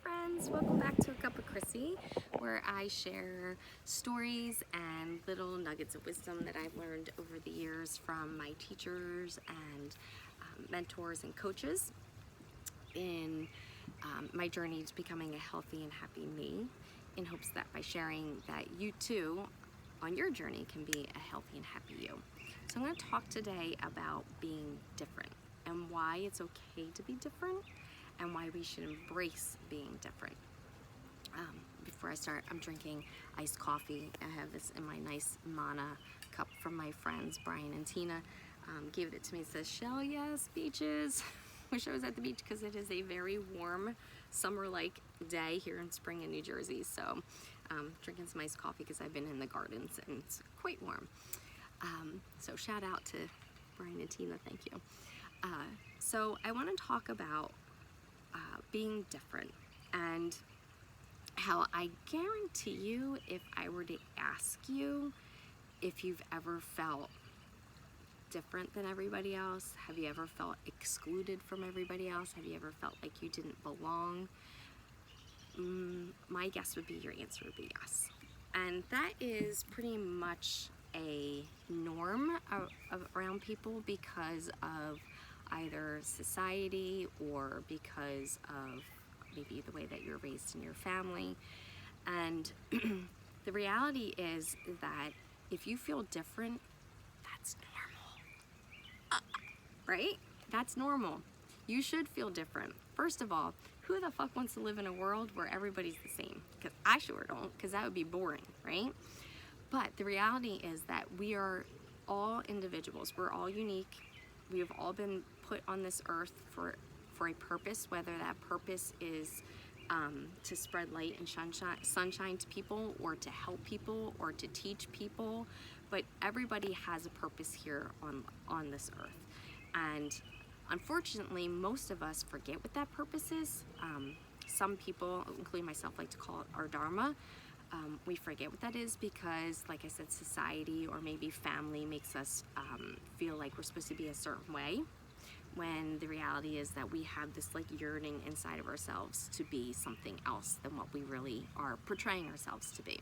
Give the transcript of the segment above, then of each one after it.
friends, welcome back to A Cup of Chrissy, where I share stories and little nuggets of wisdom that I've learned over the years from my teachers and mentors and coaches in my journey to becoming a healthy and happy me, in hopes that by sharing that you too on your journey can be a healthy and happy you. So I'm going to talk today about being different and why it's okay to be different and why we should embrace being different. Before I start, I'm drinking iced coffee. I have this in my nice Mana cup from my friends Brian and Tina. Gave it to me. It says, "Shell, yes, beaches." Wish I was at the beach because it is a very warm summer-like day here in Spring in New Jersey. So drinking some iced coffee because I've been in the gardens and it's quite warm. So shout out to Brian and Tina, thank you. So I want to talk about being different and how I guarantee you, if I were to ask you if you've ever felt different than everybody else, have you ever felt excluded from everybody else, have you ever felt like you didn't belong, my guess would be your answer would be yes. And that is pretty much a norm around people because of either society or because of maybe the way that you're raised in your family. And the reality is that if you feel different, that's normal, right? That's normal. You should feel different. First of all, who the fuck wants to live in a world where everybody's the same? Because I sure don't, because that would be boring, right? But the reality is that we are all individuals. We're all unique. We have all been put on this earth for a purpose, whether that purpose is to spread light and sunshine to people, or to help people, or to teach people. But everybody has a purpose here on this earth. And unfortunately, most of us forget what that purpose is. Some people, including myself, like to call it our dharma. We forget what that is because, like I said, society or maybe family makes us feel like we're supposed to be a certain way, when the reality is that we have this like yearning inside of ourselves to be something else than what we really are portraying ourselves to be.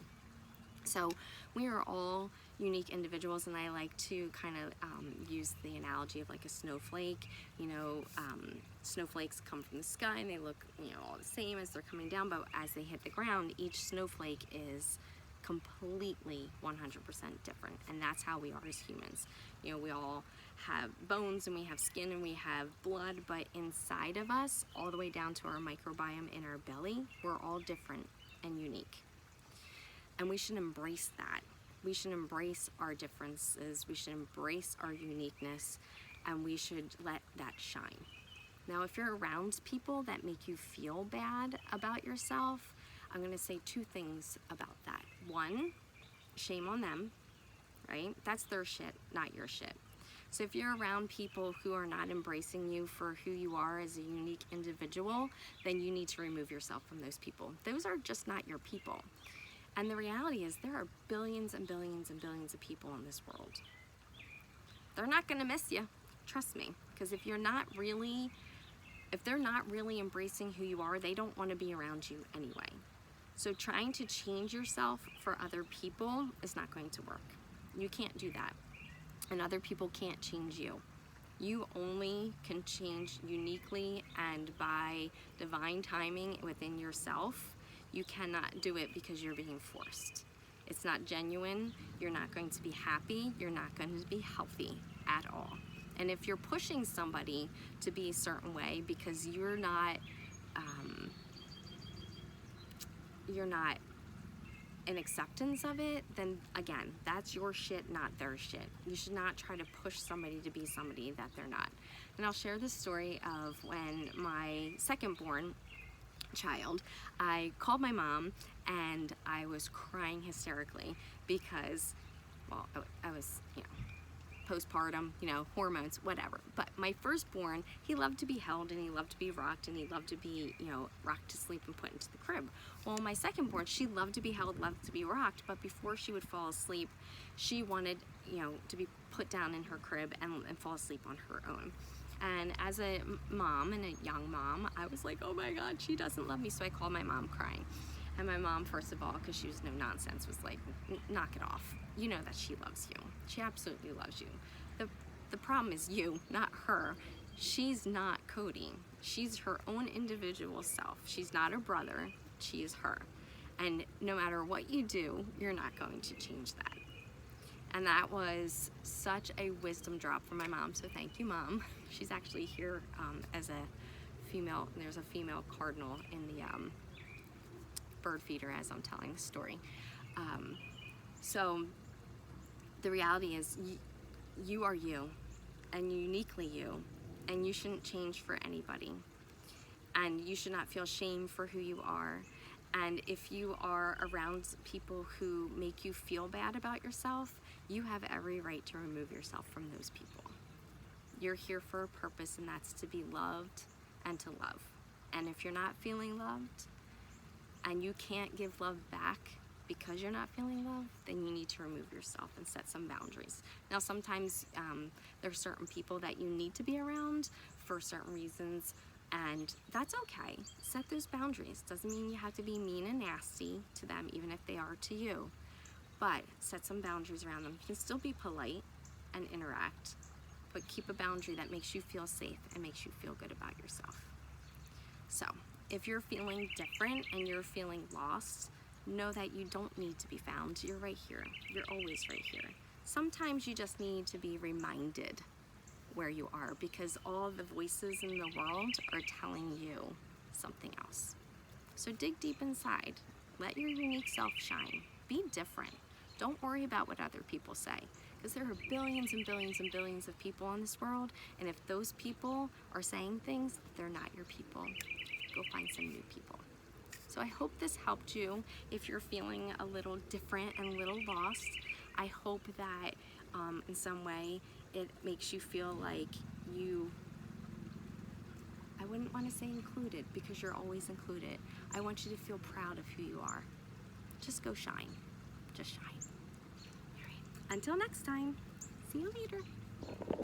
So we are all unique individuals, and I like to kind of use the analogy of like a snowflake. You know, snowflakes come from the sky and they look, you know, all the same as they're coming down, but as they hit the ground, each snowflake is completely 100% different. And that's how we are as humans. You know, we all have bones and we have skin and we have blood, but inside of us, all the way down to our microbiome in our belly, we're all different and unique. And we should embrace that. We should embrace our differences. We should embrace our uniqueness, and we should let that shine. Now, if you're around people that make you feel bad about yourself, I'm going to say two things about that. One, shame on them, right? That's their shit, not your shit. So if you're around people who are not embracing you for who you are as a unique individual, then you need to remove yourself from those people. Those are just not your people. And the reality is there are billions and billions and billions of people in this world. They're not going to miss you, trust me, because if they're not really embracing who you are, they don't want to be around you anyway. So trying to change yourself for other people is not going to work. You can't do that. And other people can't change you. You only can change uniquely and by divine timing within yourself. You cannot do it because you're being forced. It's not genuine. You're not going to be happy. You're not going to be healthy at all. And if you're pushing somebody to be a certain way because you're not in acceptance of it, then again, that's your shit, not their shit. You should not try to push somebody to be somebody that they're not. And I'll share the story of when my second born child, I called my mom and I was crying hysterically because, well, I was, you know, postpartum, you know, hormones, whatever. But my firstborn, he loved to be held and he loved to be rocked and he loved to be, you know, rocked to sleep and put into the crib. Well, my secondborn, she loved to be held, loved to be rocked, but before she would fall asleep, she wanted, you know, to be put down in her crib and fall asleep on her own. And as a mom and a young mom, I was like, oh my God, she doesn't love me. So I called my mom crying. And my mom, first of all, because she was no nonsense, was like, knock it off. You know that she loves you. She absolutely loves you. The problem is you, not her. She's not Cody. She's her own individual self. She's not her brother. She is her. And no matter what you do, you're not going to change that. And that was such a wisdom drop from my mom. So thank you, Mom. She's actually here as a female. There's a female cardinal in the bird feeder as I'm telling the story. So the reality is you are you, and uniquely you, and you shouldn't change for anybody. And you should not feel shame for who you are. And if you are around people who make you feel bad about yourself, you have every right to remove yourself from those people. You're here for a purpose, and that's to be loved and to love. And if you're not feeling loved and you can't give love back because you're not feeling love, then you need to remove yourself and set some boundaries. Now, sometimes there are certain people that you need to be around for certain reasons, and that's okay. Set those boundaries. Doesn't mean you have to be mean and nasty to them, even if they are to you. But set some boundaries around them. You can still be polite and interact, but keep a boundary that makes you feel safe and makes you feel good about yourself. So, if you're feeling different and you're feeling lost, know that you don't need to be found. You're right here. You're always right here. Sometimes you just need to be reminded where you are, because all the voices in the world are telling you something else. So dig deep inside. Let your unique self shine. Be different. Don't worry about what other people say, because there are billions and billions and billions of people in this world, and if those people are saying things, they're not your people. Go find some new people. So I hope this helped you if you're feeling a little different and a little lost. I hope that in some way it makes you feel like I wouldn't want to say included, because you're always included. I want you to feel proud of who you are. Just go shine. Just shine. All right. Until next time, see you later.